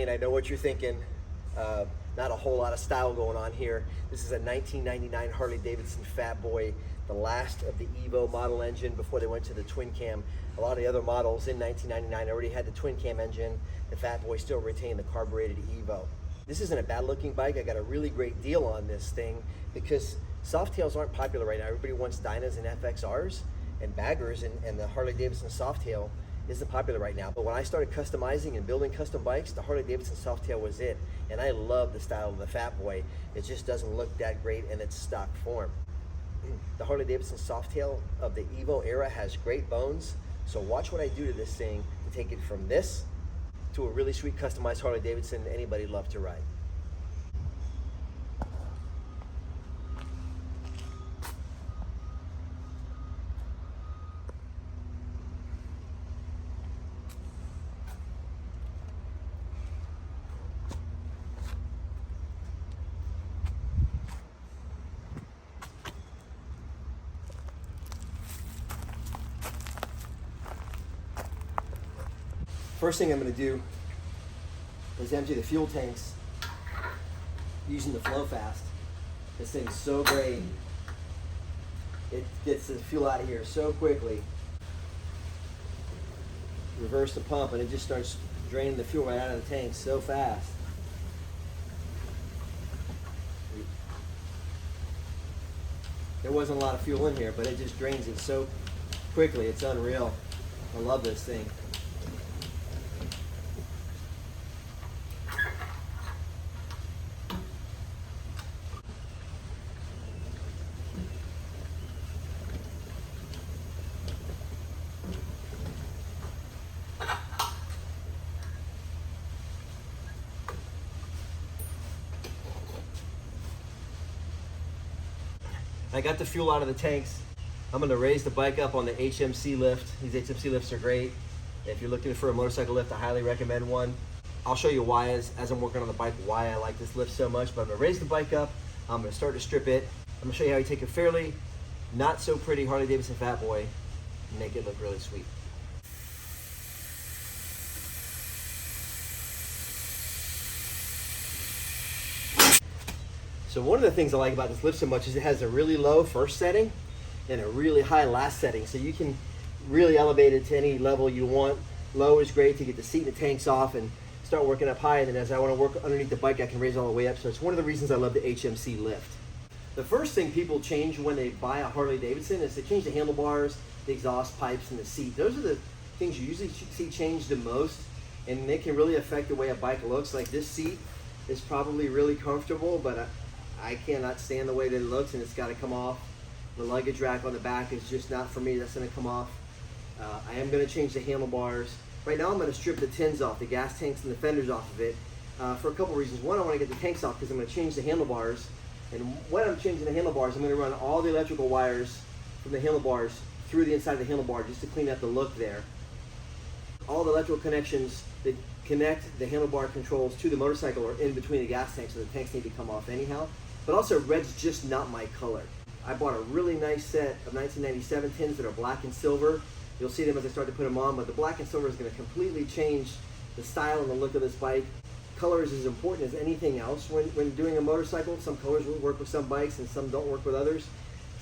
lane. I know what you're thinking. Not a whole lot of style going on here. This is a 1999 Harley-Davidson FatBoy, the last of the EVO model engine before they went to the twin cam. A lot of the other models in 1999 already had the twin cam engine. The FatBoy still retained the carbureted EVO. This isn't a bad looking bike. I got a really great deal on this thing because softails aren't popular right now. Everybody wants Dynas and FXRs and baggers, and the Harley-Davidson softail isn't popular right now. But when I started customizing and building custom bikes, the Harley-Davidson softail was it. And I love the style of the FatBoy. It just doesn't look that great in its stock form. The Harley-Davidson softail of the EVO era has great bones. So watch what I do to this thing to take it from this to a really sweet customized Harley-Davidson anybody'd love to ride. First thing I'm going to do is empty the fuel tanks using the Flow Fast. This thing's so great. It gets the fuel out of here so quickly. Reverse the pump and it just starts draining the fuel right out of the tank so fast. There wasn't a lot of fuel in here, but it just drains it so quickly. It's unreal. I love this thing. I got the fuel out of the tanks. I'm gonna raise the bike up on the HMC lift. These HMC lifts are great. If you're looking for a motorcycle lift, I highly recommend one. I'll show you why, as I'm working on the bike, why I like this lift so much, but I'm gonna raise the bike up. I'm gonna start to strip it. I'm gonna show you how you take a fairly not so pretty Harley-Davidson FatBoy and make it look really sweet. So one of the things I like about this lift so much is it has a really low first setting and a really high last setting. So you can really elevate it to any level you want. Low is great to get the seat and the tanks off and start working up high. And then as I want to work underneath the bike, I can raise all the way up. So it's one of the reasons I love the HMC lift. The first thing people change when they buy a Harley-Davidson is they change the handlebars, the exhaust pipes, and the seat. Those are the things you usually see changed the most, and they can really affect the way a bike looks. Like this seat is probably really comfortable, but I cannot stand the way that it looks, and it's got to come off. The luggage rack on the back is just not for me. That's going to come off. I am going to change the handlebars. Right now I'm going to strip the tins off, the gas tanks and the fenders off of it for a couple reasons. One, I want to get the tanks off because I'm going to change the handlebars. And when I'm changing the handlebars, I'm going to run all the electrical wires from the handlebars through the inside of the handlebar just to clean up the look there. All the electrical connections that connect the handlebar controls to the motorcycle are in between the gas tanks, so the tanks need to come off anyhow. But also, red's just not my color. I bought a really nice set of 1997 tins that are black and silver. You'll see them as I start to put them on, but the black and silver is going to completely change the style and the look of this bike. Color is as important as anything else when doing a motorcycle. Some colors will work with some bikes and some don't work with others.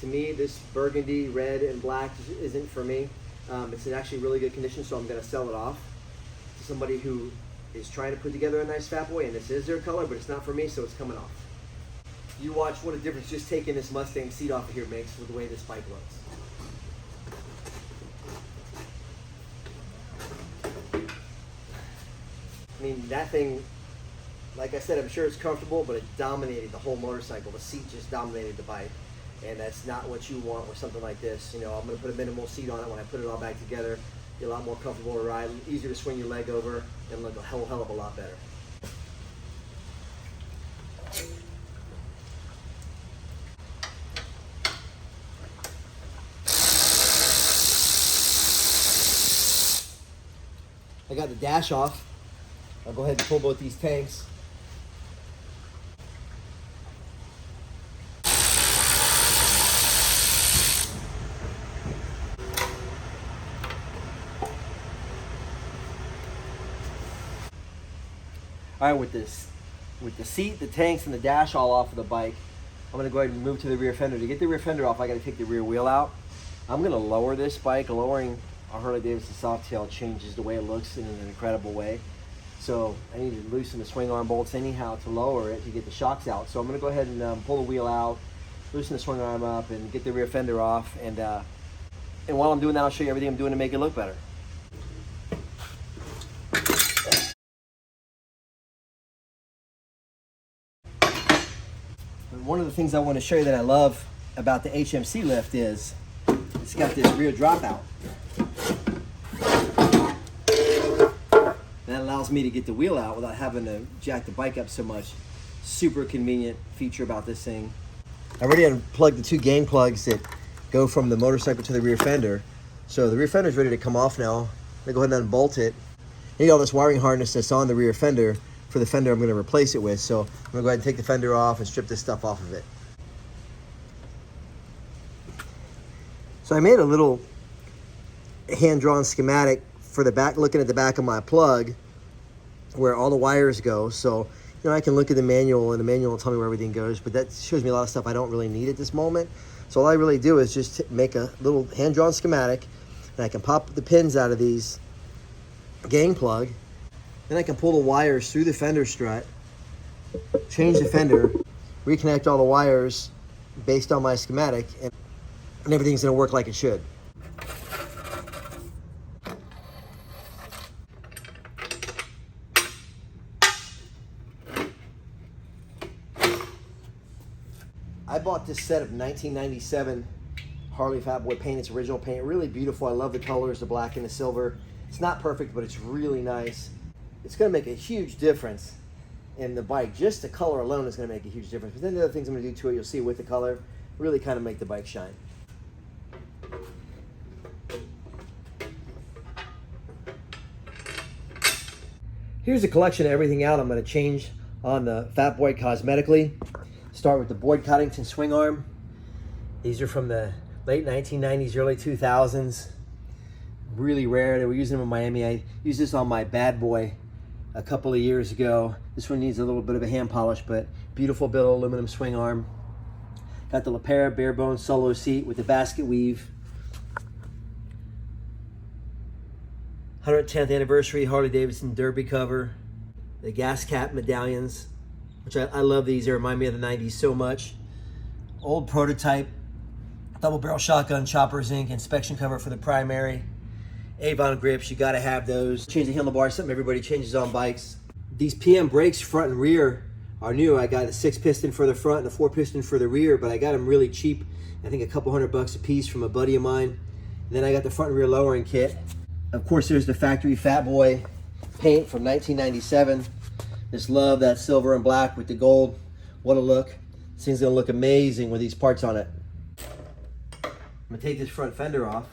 To me, this burgundy, red, and black isn't for me. It's in actually really good condition, so I'm going to sell it off to somebody who is trying to put together a nice FatBoy, and this is their color, but it's not for me, so it's coming off. You watch what a difference just taking this Mustang seat off of here makes with the way this bike looks. I mean, that thing, like I said, I'm sure it's comfortable, but it dominated the whole motorcycle. The seat just dominated the bike, and that's not what you want with something like this. You know, I'm going to put a minimal seat on it when I put it all back together. Be a lot more comfortable to ride, easier to swing your leg over, and look a hell of a lot better. I got the dash off. I'll go ahead and pull both these tanks. All right, with the seat, the tanks, and the dash all off of the bike, I'm gonna go ahead and move to the rear fender. To get the rear fender off, I gotta take the rear wheel out. I'm gonna lower this bike. Lowering a Harley-Davidson Softail changes the way it looks in an incredible way. So I need to loosen the swing arm bolts anyhow to lower it to get the shocks out. So I'm gonna go ahead and pull the wheel out, loosen the swing arm up, and get the rear fender off. And while I'm doing that, I'll show you everything I'm doing to make it look better. One of the things I want to show you that I love about the HMC lift is it's got this rear dropout. That allows me to get the wheel out without having to jack the bike up so much. Super convenient feature about this thing. I already unplugged the two gain plugs that go from the motorcycle to the rear fender. So the rear fender is ready to come off now. I'm gonna go ahead and unbolt it. I need all this wiring harness that's on the rear fender for the fender I'm gonna replace it with. So I'm gonna go ahead and take the fender off and strip this stuff off of it. So I made a little hand-drawn schematic for the back, looking at the back of my plug where all the wires go. So, you know, I can look at the manual and the manual will tell me where everything goes, but that shows me a lot of stuff I don't really need at this moment. So all I really do is just make a little hand-drawn schematic, and I can pop the pins out of these gain plug. Then I can pull the wires through the fender strut, change the fender, reconnect all the wires based on my schematic, and everything's gonna work like it should. I bought this set of 1997 Harley FatBoy paint. It's original paint, really beautiful. I love the colors, the black and the silver. It's not perfect, but it's really nice. It's gonna make a huge difference in the bike. Just the color alone is gonna make a huge difference. But then the other things I'm gonna do to it, you'll see with the color, really kind of make the bike shine. Here's a collection of everything out I'm gonna change on the FatBoy cosmetically. Start with the Boyd Coddington swing arm. These are from the late 1990s, early 2000s. Really rare. They were using them in Miami. I used this on my bad boy a couple of years ago. This one needs a little bit of a hand polish, but beautiful billet aluminum swing arm. Got the LaPera bare bone solo seat with the basket weave. 110th anniversary Harley-Davidson Derby cover. The gas cap medallions, which I love these. They remind me of the 90s so much. Old prototype double barrel shotgun chopper zinc inspection cover for the primary. Avon grips, you gotta have those. Change the handlebar, something everybody changes on bikes. These PM brakes, front and rear, are new. I got a 6-piston for the front and a 4-piston for the rear, but I got them really cheap. I think a couple $100 a piece from a buddy of mine. And then I got the front and rear lowering kit. Of course, there's the factory FatBoy paint from 1997. Just love that silver and black with the gold. What a look. This thing's gonna look amazing with these parts on it. I'm gonna take this front fender off.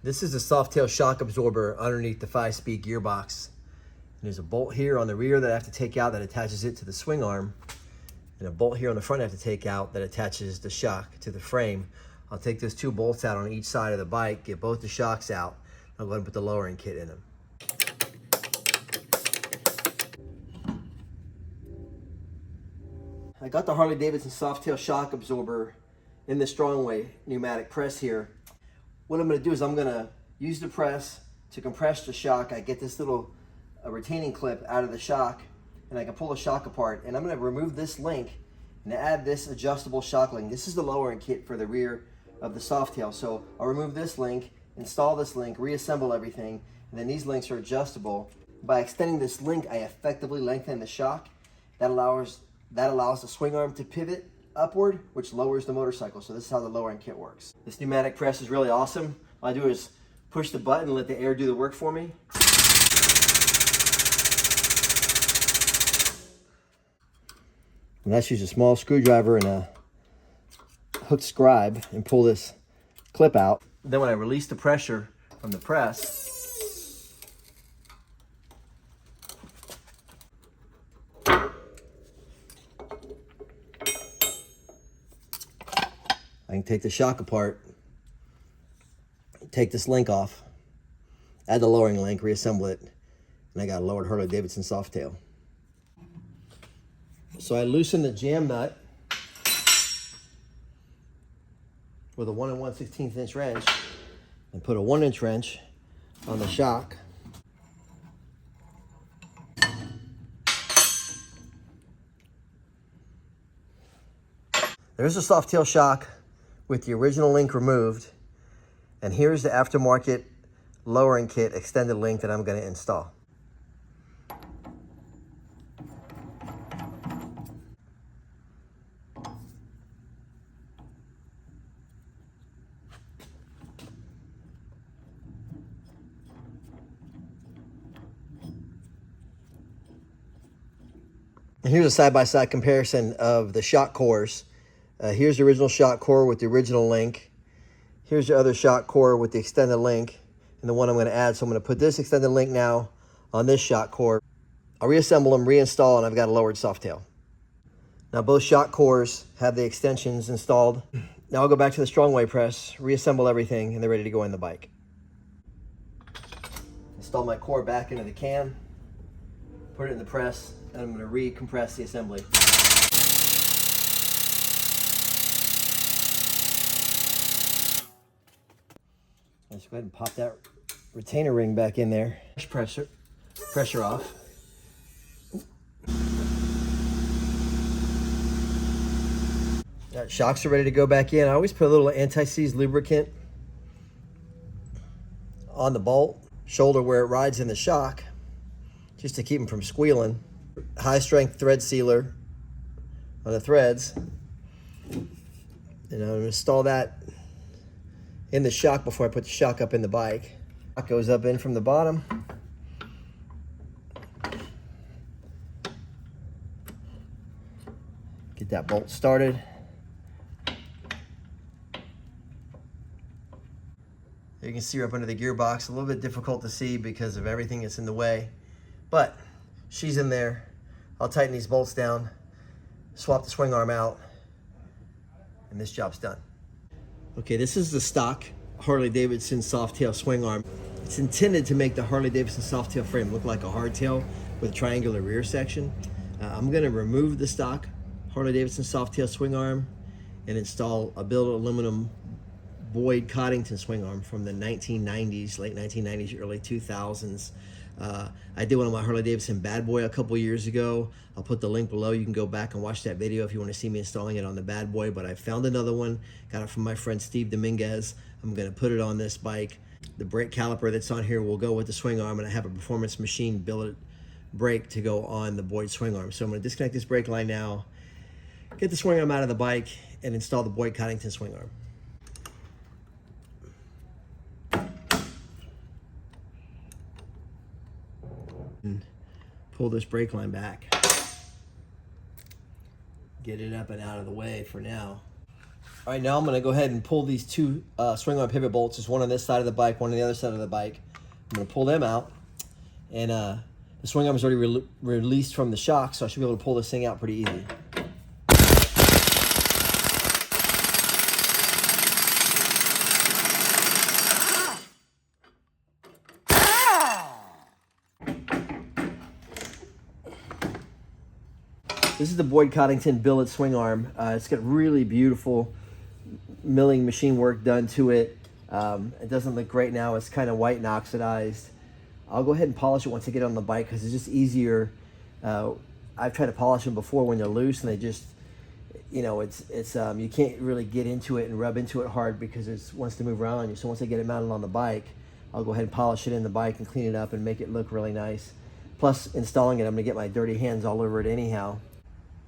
This is a Softail shock absorber underneath the 5-speed gearbox. And there's a bolt here on the rear that I have to take out that attaches it to the swing arm. And a bolt here on the front I have to take out that attaches the shock to the frame. I'll take those two bolts out on each side of the bike, get both the shocks out. I'll go ahead and put the lowering kit in them. I got the Harley-Davidson Softail shock absorber in the Strongway pneumatic press here. What I'm going to do is I'm going to use the press to compress the shock. I get this little retaining clip out of the shock, and I can pull the shock apart. And I'm going to remove this link and add this adjustable shock link. This is the lowering kit for the rear of the Softail. So I'll remove this link, install this link, reassemble everything, and then these links are adjustable. By extending this link, I effectively lengthen the shock. That allows the swing arm to pivot upward, which lowers the motorcycle. So this is how the lowering kit works. This pneumatic press is really awesome. All I do is push the button and let the air do the work for me. And that's use a small screwdriver and a hooked scribe and pull this clip out. Then when I release the pressure from the press, I can take the shock apart, take this link off, add the lowering link, reassemble it, and I got a lowered Harley-Davidson Softail. So I loosened the jam nut with a 1 1/16 inch wrench and put a 1-inch wrench on the shock. There's a Softail shock with the original link removed, and here's the aftermarket lowering kit extended link that I'm going to install. And here's a side-by-side comparison of the shock cores. Here's the original shock core with the original link. Here's the other shock core with the extended link and the one I'm going to add. So I'm going to put this extended link now on this shock core. I'll reassemble them, reinstall, and I've got a lowered Softail. Now both shock cores have the extensions installed. Now I'll go back to the strong way press, reassemble everything, and they're ready to go in the bike. Install my core back into the cam, put it in the press, and I'm going to recompress the assembly. Let's go ahead and pop that retainer ring back in there. Pressure off. That shocks are ready to go back in. I always put a little anti-seize lubricant on the bolt shoulder where it rides in the shock, just to keep them from squealing. High strength thread sealer on the threads. And I'm going to install that in the shock before I put the shock up in the bike. Shock goes up in from the bottom. Get that bolt started. You can see her up under the gearbox. A little bit difficult to see because of everything that's in the way, but she's in there. I'll tighten these bolts down, swap the swing arm out, and this job's done. Okay, this is the stock Harley-Davidson Softail swing arm. It's intended to make the Harley-Davidson Softail frame look like a hardtail with a triangular rear section. I'm gonna remove the stock Harley-Davidson Softail swing arm and install a billet aluminum Boyd Coddington swing arm from the 1990s, late 1990s, early 2000s. I did one on my Harley-Davidson Bad Boy a couple years ago. I'll put the link below. You can go back and watch that video if you want to see me installing it on the Bad Boy, but I found another one, got it from my friend Steve Dominguez. I'm going to put it on this bike. The brake caliper that's on here will go with the swing arm, and I have a Performance Machine billet brake to go on the Boyd swing arm. So I'm going to disconnect this brake line now, get the swing arm out of the bike, and install the Boyd Coddington swing arm. And pull this brake line back. Get it up and out of the way for now. All right, now I'm gonna go ahead and pull these two swing arm pivot bolts. There's one on this side of the bike, one on the other side of the bike. I'm gonna pull them out, and the swing arm is already released from the shock, so I should be able to pull this thing out pretty easy. This is the Boyd Coddington billet swing arm. It's got really beautiful milling machine work done to it. It doesn't look great now. It's kind of white and oxidized. I'll go ahead and polish it once I get it on the bike because it's just easier. I've tried to polish them before when they're loose, and they just, you know, you can't really get into it and rub into it hard because it wants to move around on you. So once I get it mounted on the bike, I'll go ahead and polish it in the bike and clean it up and make it look really nice. Plus, installing it, I'm gonna get my dirty hands all over it anyhow.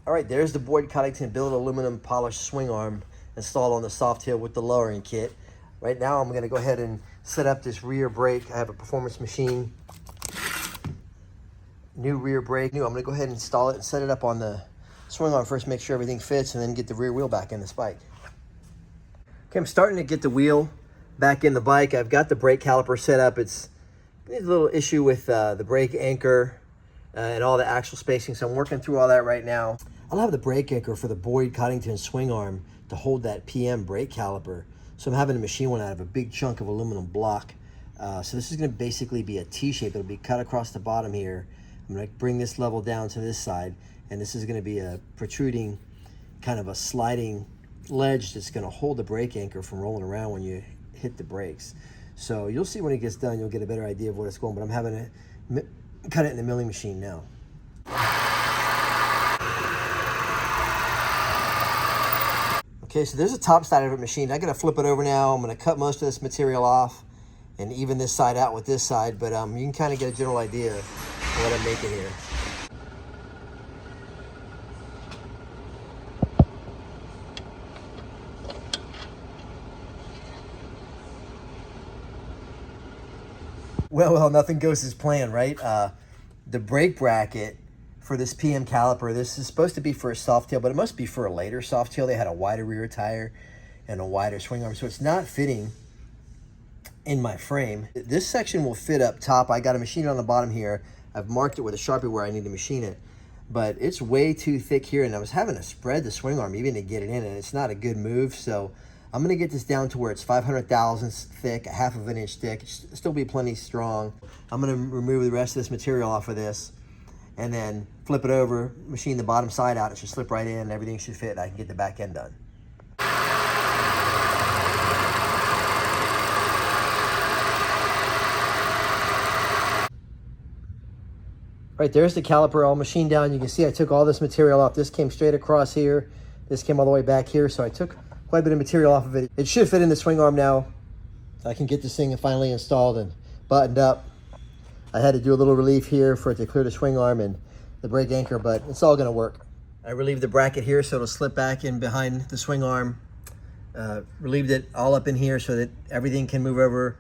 All right, there's the Boyd Coddington billet aluminum polished swing arm installed on the Softail with the lowering kit. Right now, I'm gonna go ahead and set up this rear brake. I have a Performance Machine new rear brake. I'm gonna go ahead and install it and set it up on the swing arm first, make sure everything fits, and then get the rear wheel back in this bike. Okay, I'm starting to get the wheel back in the bike. I've got the brake caliper set up. It's a little issue with the brake anchor and all the axle spacing, so I'm working through all that right now. I'll have the brake anchor for the Boyd Coddington swing arm to hold that PM brake caliper. So I'm having to machine one out of a big chunk of aluminum block So this is going to basically be a T-shape. It'll be cut across the bottom here. I'm going to bring this level down to this side, and this is going to be a protruding, kind of a sliding ledge that's going to hold the brake anchor from rolling around when you hit the brakes. So you'll see when it gets done, you'll get a better idea of what it's going, but I'm having to cut it in the milling machine now. Okay, so there's a top side of it machined. I got to flip it over now. I'm going to cut most of this material off and even this side out with this side, but you can kind of get a general idea of what I'm making here. Well, nothing goes as planned, right? The brake bracket for this PM caliper, this is supposed to be for a soft tail, but it must be for a later soft tail. They had a wider rear tire and a wider swing arm, so it's not fitting in my frame. This section will fit up top. I got to machine it on the bottom here. I've marked it with a Sharpie where I need to machine it, but it's way too thick here, and I was having to spread the swing arm even to get it in, and it's not a good move. So I'm going to get this down to where it's 500 thousandths thick, a half of an inch thick. It'll still be plenty strong. I'm going to remove the rest of this material off of this and then flip it over, machine the bottom side out. It should slip right in, everything should fit. I can get the back end done. Right, there's the caliper all machined down. You can see I took all this material off. This came straight across here. This came all the way back here. So I took quite a bit of material off of it. It should fit in the swing arm now. So I can get this thing finally installed and buttoned up. I had to do a little relief here for it to clear the swing arm and the brake anchor, but it's all gonna work. I relieved the bracket here so it'll slip back in behind the swing arm. Relieved it all up in here so that everything can move over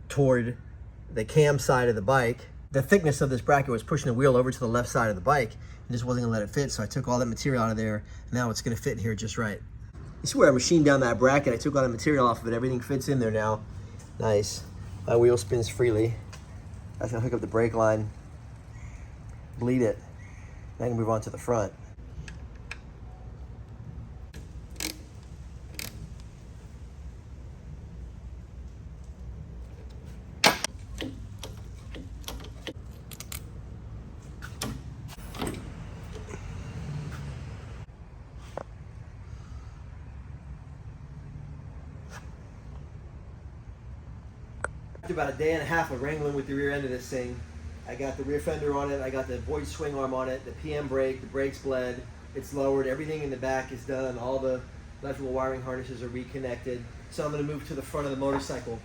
toward the cam side of the bike. The thickness of this bracket was pushing the wheel over to the left side of the bike and just wasn't gonna let it fit, so I took all that material out of there. Now it's gonna fit in here just right. This is where I machined down that bracket. I took all the material off of it. Everything fits in there now. Nice. My wheel spins freely. I can hook up the brake line, bleed it, and I can move on to the front. After about a day and a half of wrangling with the rear end of this thing, I got the rear fender on it, I got the Boyd swing arm on it, the PM brake, the brakes bled, it's lowered, everything in the back is done, all the electrical wiring harnesses are reconnected. So I'm going to move to the front of the motorcycle.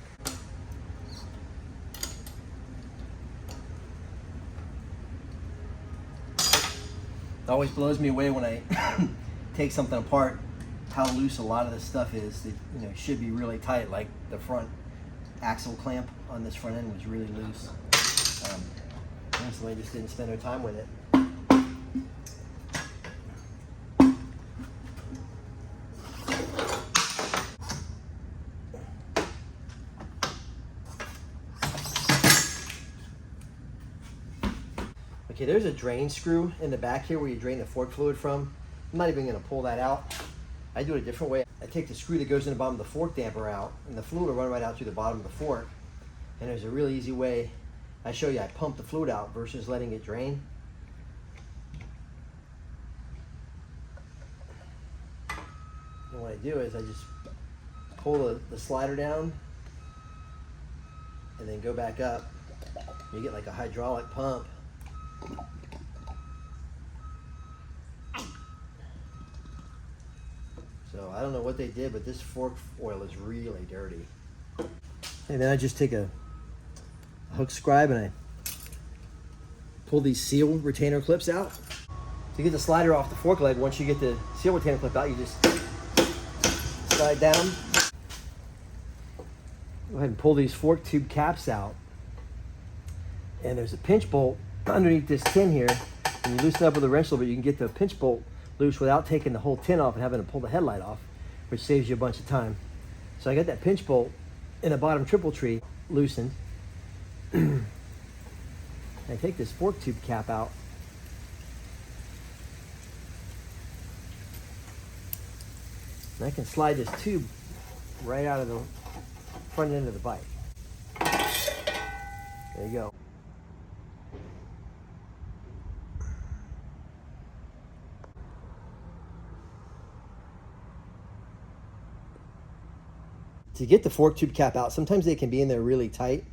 It always blows me away when I take something apart, how loose a lot of this stuff is. It, should be really tight, like the front axle clamp on this front end was really loose. Honestly, I just didn't spend no time with it. Okay, there's a drain screw in the back here where you drain the fork fluid from. I'm not even going to pull that out. I do it a different way. I take the screw that goes in the bottom of the fork damper out, and the fluid will run right out through the bottom of the fork. And there's a really easy way. I show you, I pump the fluid out versus letting it drain. And what I do is I just pull the slider down and then go back up. You get like a hydraulic pump. So I don't know what they did, but this fork oil is really dirty. And then I just take a hook scribe and I pull these seal retainer clips out. To get the slider off the fork leg, once you get the seal retainer clip out, you just slide down. Go ahead and pull these fork tube caps out. And there's a pinch bolt underneath this tin here. And you loosen up with a wrench a little bit, you can get the pinch bolt loose without taking the whole tin off and having to pull the headlight off, which saves you a bunch of time. So I got that pinch bolt in the bottom triple tree loosened. I take this fork tube cap out. And I can slide this tube right out of the front end of the bike. There you go. To get the fork tube cap out, sometimes they can be in there really tight.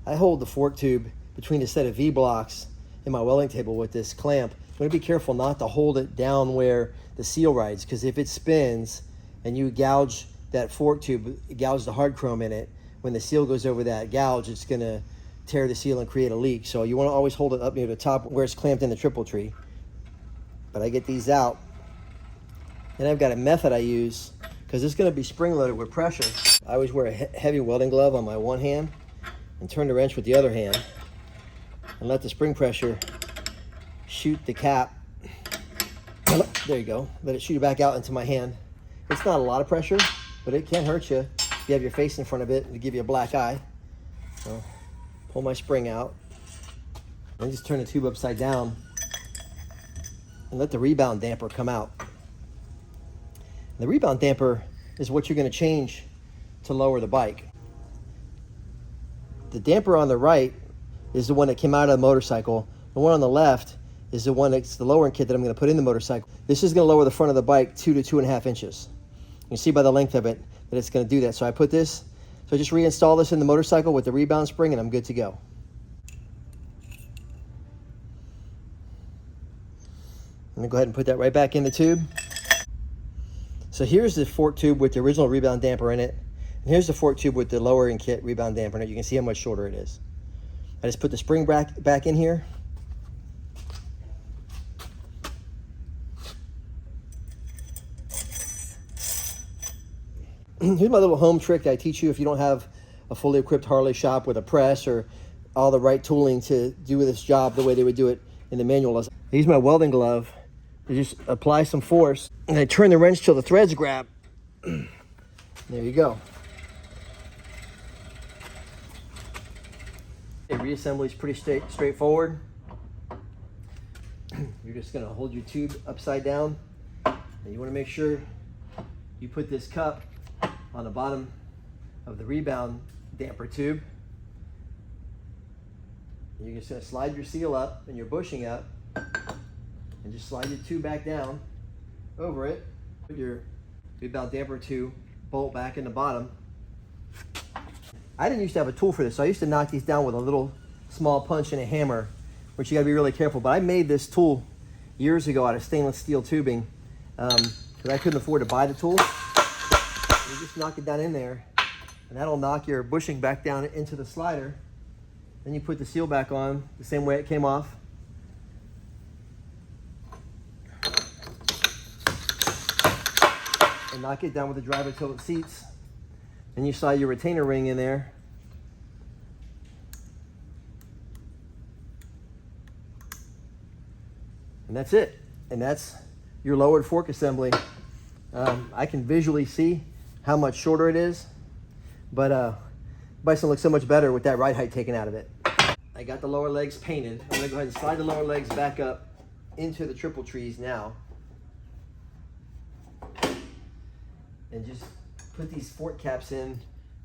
I hold the fork tube between a set of V-blocks in my welding table with this clamp. I'm going to be careful not to hold it down where the seal rides, because if it spins and you gouge that fork tube, gouge the hard chrome in it, when the seal goes over that gouge, it's going to tear the seal and create a leak. So you want to always hold it up near the top where it's clamped in the triple tree. But I get these out, and I've got a method I use because it's going to be spring loaded with pressure. I always wear a heavy welding glove on my one hand and turn the wrench with the other hand and let the spring pressure shoot the cap. There you go. Let it shoot it back out into my hand. It's not a lot of pressure, but it can hurt you if you have your face in front of it and give you a black eye. So pull my spring out and just turn the tube upside down and let the rebound damper come out. The rebound damper is what you're going to change to lower the bike. The damper on the right is the one that came out of the motorcycle. The one on the left is the one that's the lowering kit that I'm going to put in the motorcycle. This is going to lower the front of the bike 2 to 2.5 inches. You can see by the length of it that it's going to do that. So I put this, so I just reinstall this in the motorcycle with the rebound spring and I'm good to go. I'm going to go ahead and put that right back in the tube. So here's the fork tube with the original rebound damper in it. And here's the fork tube with the lowering kit rebound damper in it. You can see how much shorter it is. I just put the spring back in here. Here's my little home trick that I teach you if you don't have a fully equipped Harley shop with a press or all the right tooling to do this job the way they would do it in the manual. I use my welding glove to just apply some force and I turn the wrench till the threads grab. There you go. Reassembly is pretty straightforward. You're just going to hold your tube upside down and you want to make sure you put this cup on the bottom of the rebound damper tube. You're just going to slide your seal up and your bushing up and just slide your tube back down over it. Put your rebound damper tube bolt back in the bottom. I didn't used to have a tool for this, so I used to knock these down with a little small punch and a hammer, which you gotta be really careful. But I made this tool years ago out of stainless steel tubing because I couldn't afford to buy the tool. You just knock it down in there, and that'll knock your bushing back down into the slider. Then you put the seal back on the same way it came off. And knock it down with the driver tilt seats. Then you slide your retainer ring in there. And that's it. And that's your lowered fork assembly. I can visually see how much shorter it is, but Bison looks so much better with that ride height taken out of it. I got the lower legs painted. I'm gonna go ahead and slide the lower legs back up into the triple trees now. And just put these fork caps in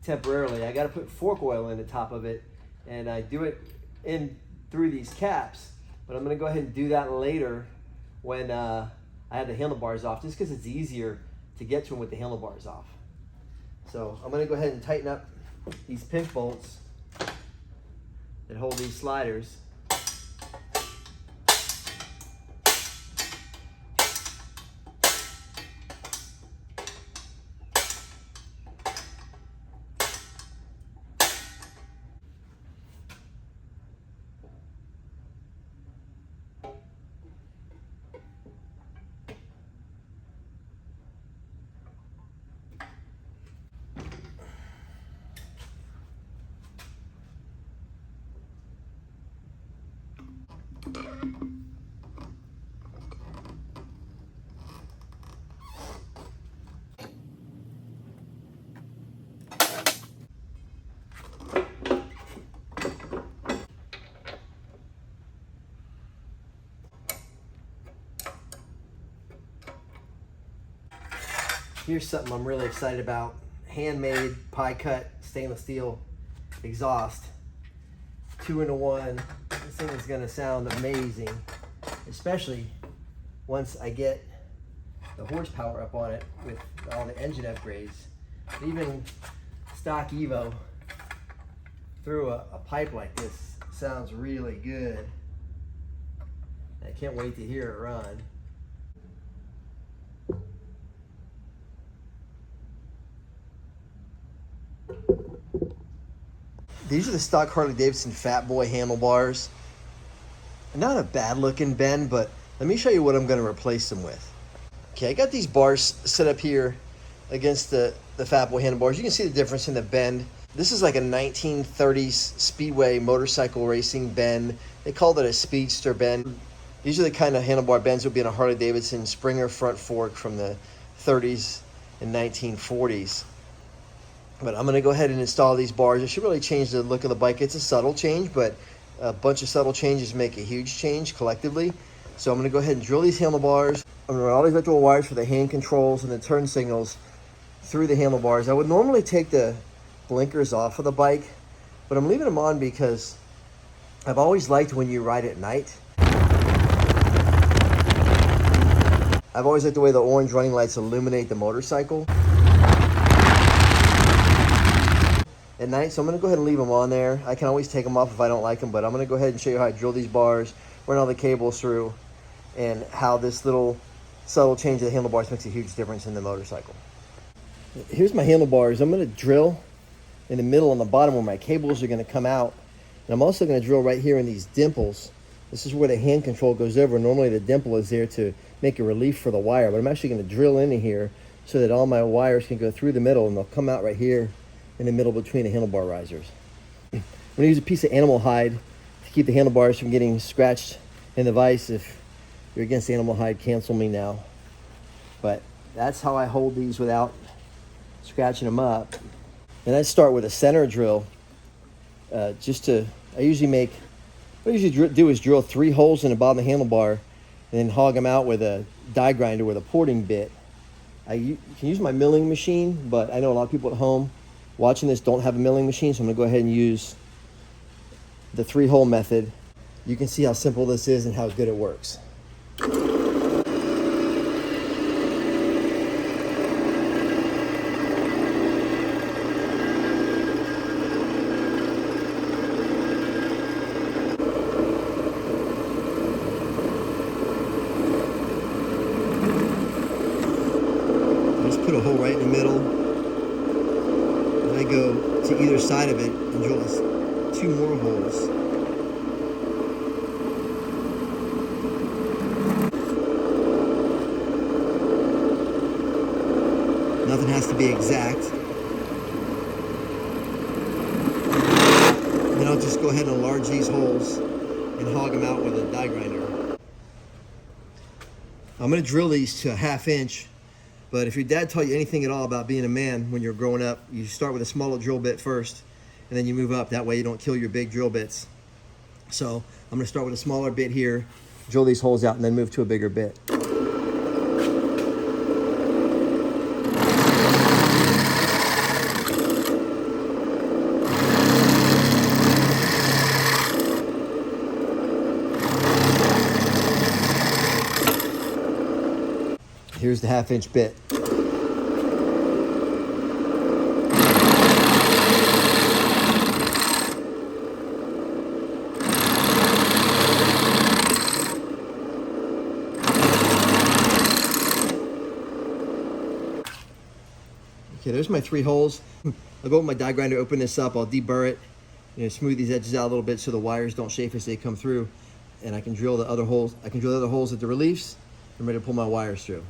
temporarily. I got to put fork oil in the top of it, and I do it in through these caps, but I'm going to go ahead and do that later when I have the handlebars off, just because it's easier to get to them with the handlebars off. So I'm going to go ahead and tighten up these pinch bolts that hold these sliders. Here's something I'm really excited about. Handmade, pie cut, stainless steel exhaust 2-in-1. This thing is gonna sound amazing, especially once I get the horsepower up on it with all the engine upgrades. Even stock EVO through a pipe like this sounds really good. I can't wait to hear it run. These are the stock Harley-Davidson FatBoy handlebars. Not a bad looking bend, but let me show you what I'm going to replace them with. Okay, I got these bars set up here against the FatBoy handlebars. You can see the difference in the bend. This is like a 1930s Speedway motorcycle racing bend. They called it a speedster bend. These are the kind of handlebar bends that would be in a Harley-Davidson Springer front fork from the 30s and 1940s. But I'm going to go ahead and install these bars. It should really change the look of the bike. It's a subtle change, but a bunch of subtle changes make a huge change collectively. So I'm going to go ahead and drill these handlebars. I'm going to run all these electrical wires for the hand controls and the turn signals through the handlebars. I would normally take the blinkers off of the bike, but I'm leaving them on because I've always liked when you ride at night. I've always liked the way the orange running lights illuminate the motorcycle at night, so I'm going to go ahead and leave them on there. I can always take them off if I don't like them, but I'm going to go ahead and show you how I drill these bars, run all the cables through, and how this little subtle change of the handlebars makes a huge difference in the motorcycle. Here's my handlebars. I'm going to drill in the middle on the bottom where my cables are going to come out, and I'm also going to drill right here in these dimples. This is where the hand control goes over. Normally the dimple is there to make a relief for the wire, but I'm actually going to drill into here so that all my wires can go through the middle, and they'll come out right here in the middle between the handlebar risers. I'm going to use a piece of animal hide to keep the handlebars from getting scratched in the vise. If you're against animal hide, cancel me now. But that's how I hold these without scratching them up. And I start with a center drill. What I usually do is drill 3 holes in the bottom of the handlebar and then hog them out with a die grinder with a porting bit. I can use my milling machine, but I know a lot of people at home watching this don't have a milling machine, so I'm going to go ahead and use the 3-hole method. You can see how simple this is and how good it works. Just put a hole right in the middle. I go to either side of it and drill 2 more holes. Nothing has to be exact. And then I'll just go ahead and enlarge these holes and hog them out with a die grinder. I'm going to drill these to a 1/2 inch. But if your dad taught you anything at all about being a man when you're growing up, you start with a smaller drill bit first, and then you move up. That way you don't kill your big drill bits. So I'm going to start with a smaller bit here, drill these holes out, and then move to a bigger bit. Here's the 1/2 inch bit. Okay, there's my 3 holes. I'll go with my die grinder, open this up, I'll deburr it, smooth these edges out a little bit so the wires don't chafe as they come through, and I can drill the other holes. I can drill the other holes at the reliefs. I'm ready to pull my wires through.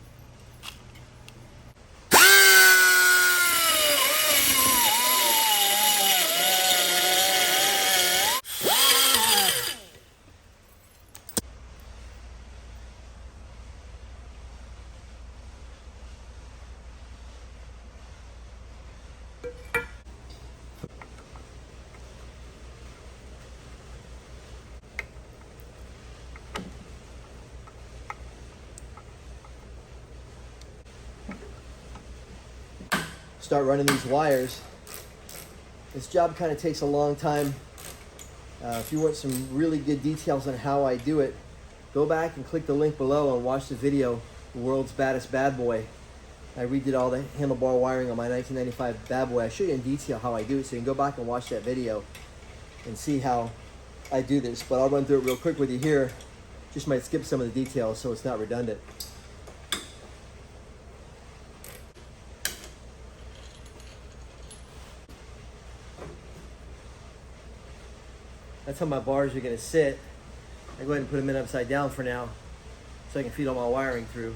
Start running these wires. This job kind of takes a long time. If you want some really good details on how I do it, go back and click the link below and watch the video, The World's Baddest Bad Boy. I redid all the handlebar wiring on my 1995 Bad Boy. I show you in detail how I do it, so you can go back and watch that video and see how I do this. But I'll run through it real quick with you here. Just might skip some of the details so it's not redundant. That's how my bars are going to sit. I go ahead and put them in upside down for now so I can feed all my wiring through.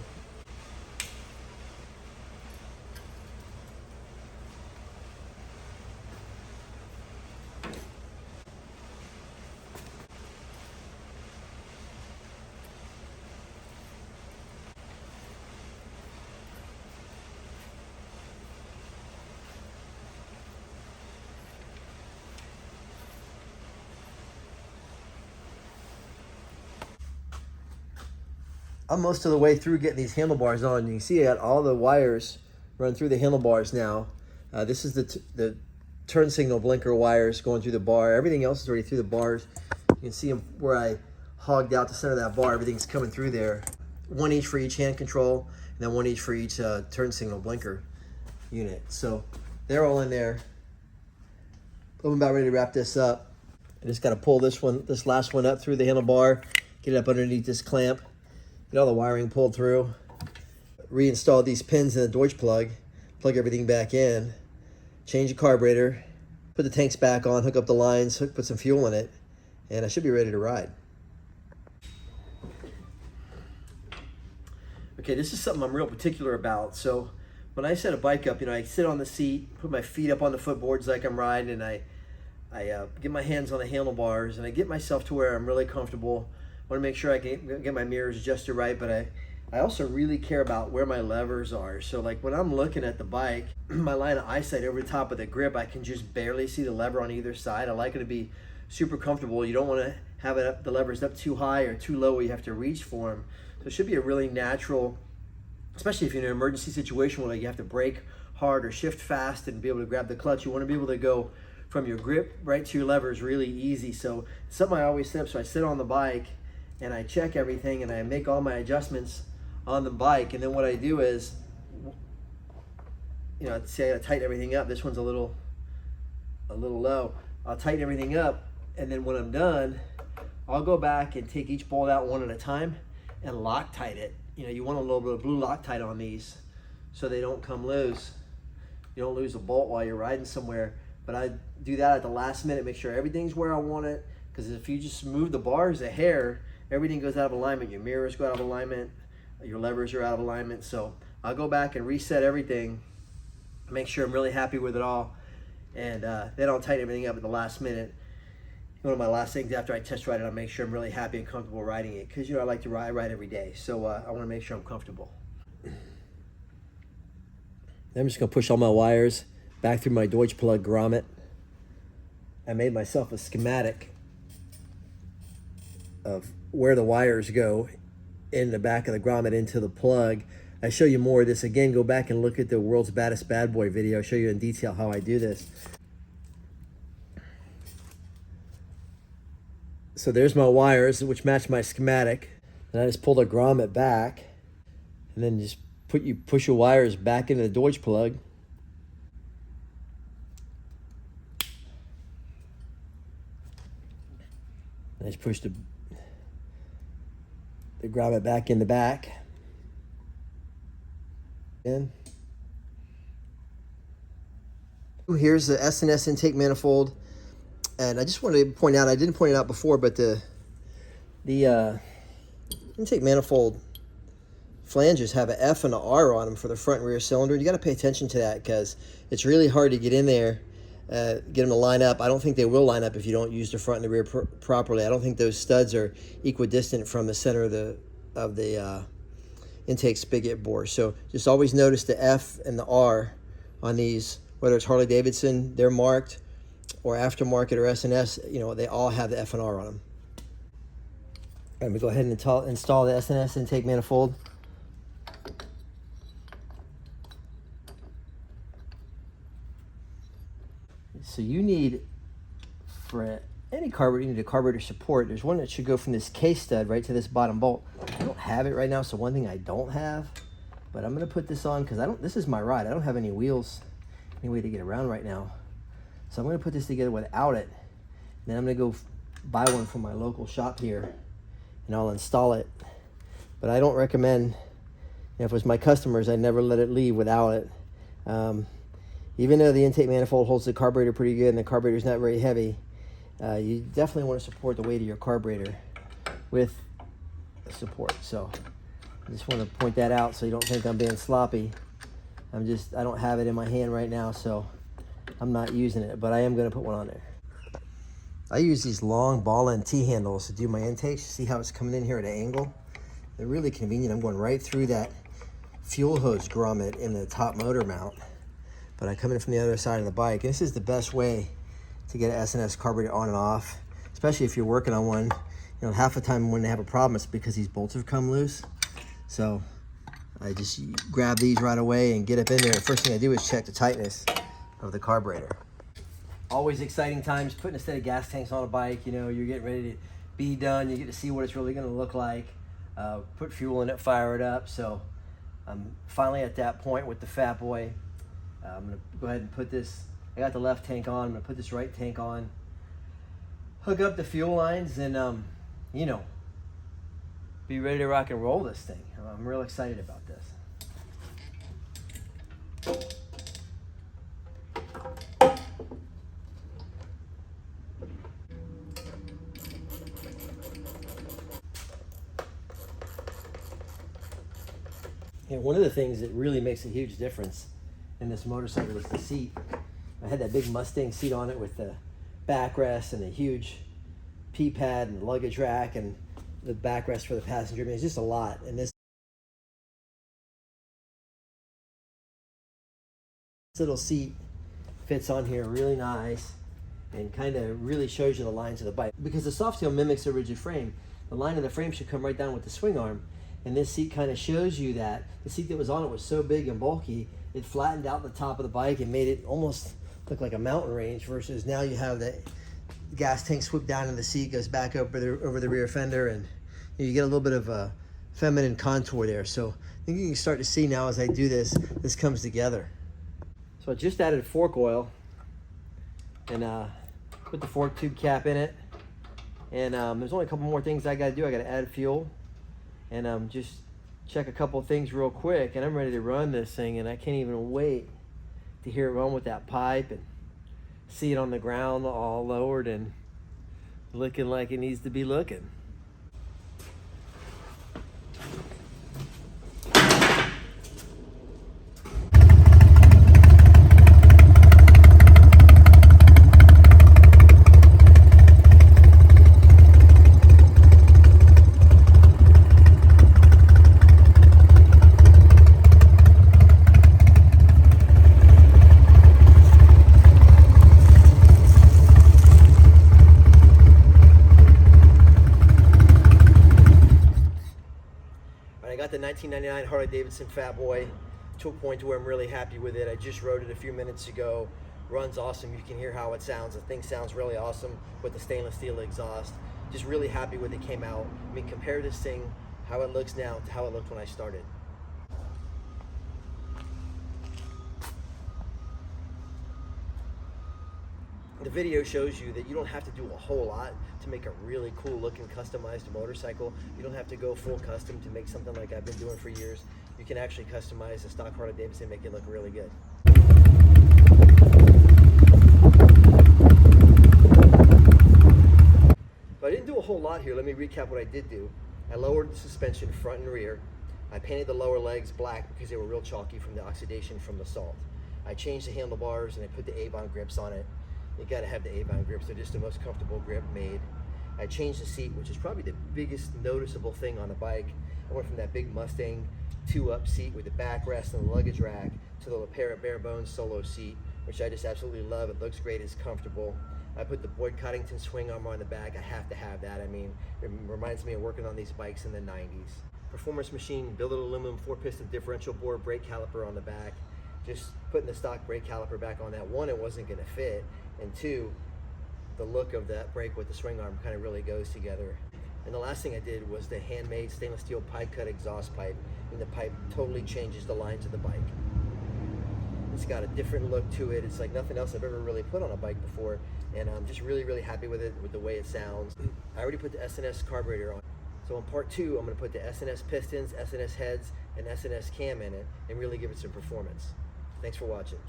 I'm most of the way through getting these handlebars on. You can see I got all the wires run through the handlebars now. This is the turn signal blinker wires going through the bar. Everything else is already through the bars. You can see them where I hogged out the center of that bar. Everything's coming through there. One each for each hand control, and then one each for each turn signal blinker unit. So they're all in there. I'm about ready to wrap this up. I just got to pull this last one up through the handlebar, get it up underneath this clamp. Get all the wiring pulled through, reinstall these pins in the Deutsch plug, plug everything back in, change the carburetor, put the tanks back on, hook up the lines, put some fuel in it, and I should be ready to ride. Okay, this is something I'm real particular about. So when I set a bike up, I sit on the seat, put my feet up on the footboards like I'm riding, and I get my hands on the handlebars, and I get myself to where I'm really comfortable. I want to make sure I can get my mirrors adjusted right, but I also really care about where my levers are. So like when I'm looking at the bike, my line of eyesight over the top of the grip, I can just barely see the lever on either side. I like it to be super comfortable. You don't want to have the levers up too high or too low where you have to reach for them. So it should be a really natural, especially if you're in an emergency situation where you have to brake hard or shift fast and be able to grab the clutch. You want to be able to go from your grip right to your levers really easy. So it's something I always set up. So I sit on the bike and I check everything and I make all my adjustments on the bike. And then what I do is, say I gotta tighten everything up. This one's a little low. I'll tighten everything up, and then when I'm done, I'll go back and take each bolt out one at a time and Loctite it. You want a little bit of blue Loctite on these so they don't come loose. You don't lose a bolt while you're riding somewhere. But I do that at the last minute, make sure everything's where I want it, because if you just move the bars a hair, everything goes out of alignment. Your mirrors go out of alignment, your levers are out of alignment. So I'll go back and reset everything, make sure I'm really happy with it all, and then I'll tighten everything up at the last minute. One of my last things after I test ride it, I'll make sure I'm really happy and comfortable riding it, because I like to ride every day, so I want to make sure I'm comfortable. I'm just going to push all my wires back through my Deutsch plug grommet. I made myself a schematic of where the wires go in the back of the grommet into the plug. I show you more of this. Again, go back and look at the World's Baddest Bad Boy video. I'll show you in detail how I do this. So there's my wires, which match my schematic. And I just pull the grommet back, and then just push your wires back into the Deutsch plug. And I just push the grommet back in the back. In. Here's the S&S intake manifold, and I just wanted to point out, I didn't point it out before, but the intake manifold flanges have an F and an R on them for the front and rear cylinder. You got to pay attention to that, because it's really hard to get in there, get them to line up. I don't think they will line up if you don't use the front and the rear properly. I don't think those studs are equidistant from the center of the intake spigot bore. So just always notice the F and the R on these, whether it's Harley-Davidson, they're marked, or aftermarket or S&S, they all have the F and R on them. All right, we go ahead and install the S&S intake manifold. So you need, for any carburetor, you need a carburetor support. There's one that should go from this case stud right to this bottom bolt. I don't have it right now, so one thing I don't have, but I'm gonna put this on because this is my ride. I don't have any wheels, any way to get around right now. So I'm gonna put this together without it. And then I'm gonna go buy one from my local shop here and I'll install it. But I don't recommend, if it was my customers, I'd never let it leave without it. Even though the intake manifold holds the carburetor pretty good and the carburetor's not very heavy, you definitely want to support the weight of your carburetor with support. So I just want to point that out so you don't think I'm being sloppy. I don't have it in my hand right now, so I'm not using it, but I am going to put one on there. I use these long ball end T-handles to do my intakes. See how it's coming in here at an angle? They're really convenient. I'm going right through that fuel hose grommet in the top motor mount, but I come in from the other side of the bike. And this is the best way to get an S&S carburetor on and off, especially if you're working on one. Half the time when they have a problem, it's because these bolts have come loose. So I just grab these right away and get up in there. The first thing I do is check the tightness of the carburetor. Always exciting times putting a set of gas tanks on a bike. You're getting ready to be done. You get to see what it's really going to look like. Put fuel in it, fire it up. So I'm finally at that point with the FatBoy. I'm going to go ahead and put this, I got the left tank on, I'm going to put this right tank on, hook up the fuel lines, and be ready to rock and roll this thing. I'm real excited about this. One of the things that really makes a huge difference in this motorcycle is the seat. I had that big Mustang seat on it with the backrest and a huge P-pad and luggage rack and the backrest for the passenger. I mean, it's just a lot. And this little seat fits on here really nice and kind of really shows you the lines of the bike. Because the soft tail mimics a rigid frame, the line of the frame should come right down with the swing arm. And this seat kind of shows you that. The seat that was on it was so big and bulky, it flattened out the top of the bike and made it almost look like a mountain range, versus now you have the gas tank swoop down in the seat, goes back over the rear fender, and you get a little bit of a feminine contour there. So I think you can start to see now as I do this comes together. So I just added fork oil and put the fork tube cap in it. And there's only a couple more things I got to do. I got to add fuel and just check a couple things real quick, and I'm ready to run this thing, and I can't even wait to hear it run with that pipe and see it on the ground all lowered and looking like it needs to be looking. The 1999 Harley-Davidson FatBoy to a point to where I'm really happy with it. I just rode it a few minutes ago. Runs awesome. You can hear how it sounds. The thing sounds really awesome with the stainless steel exhaust. Just really happy with it came out. I mean, compare this thing, how it looks now to how it looked when I started. The video shows you that you don't have to do a whole lot to make a really cool looking customized motorcycle. You don't have to go full custom to make something like I've been doing for years. You can actually customize a stock Harley-Davidson and make it look really good. But I didn't do a whole lot here. Let me recap what I did do. I lowered the suspension front and rear. I painted the lower legs black because they were real chalky from the oxidation from the salt. I changed the handlebars and I put the Avon grips on it. You gotta have the Avon grips, they're just the most comfortable grip made. I changed the seat, which is probably the biggest noticeable thing on a bike. I went from that big Mustang 2-up seat with the backrest and the luggage rack to the bare bones solo seat, which I just absolutely love. It looks great, it's comfortable. I put the Boyd Coddington swing arm on the back. I have to have that. I mean, it reminds me of working on these bikes in the 90s. Performance machine, billet aluminum 4-piston differential bore brake caliper on the back. Just putting the stock brake caliper back on that. One, it wasn't gonna fit, and two, the look of that brake with the swing arm kind of really goes together. And the last thing I did was the handmade stainless steel pipe cut exhaust pipe, and the pipe totally changes the lines of the bike. It's got a different look to it. It's like nothing else I've ever really put on a bike before, and I'm just really happy with it, with the way it sounds. I already put the S&S carburetor on. So in part 2, I'm going to put the S&S pistons, S&S heads, and S&S cam in it and really give it some performance. Thanks for watching.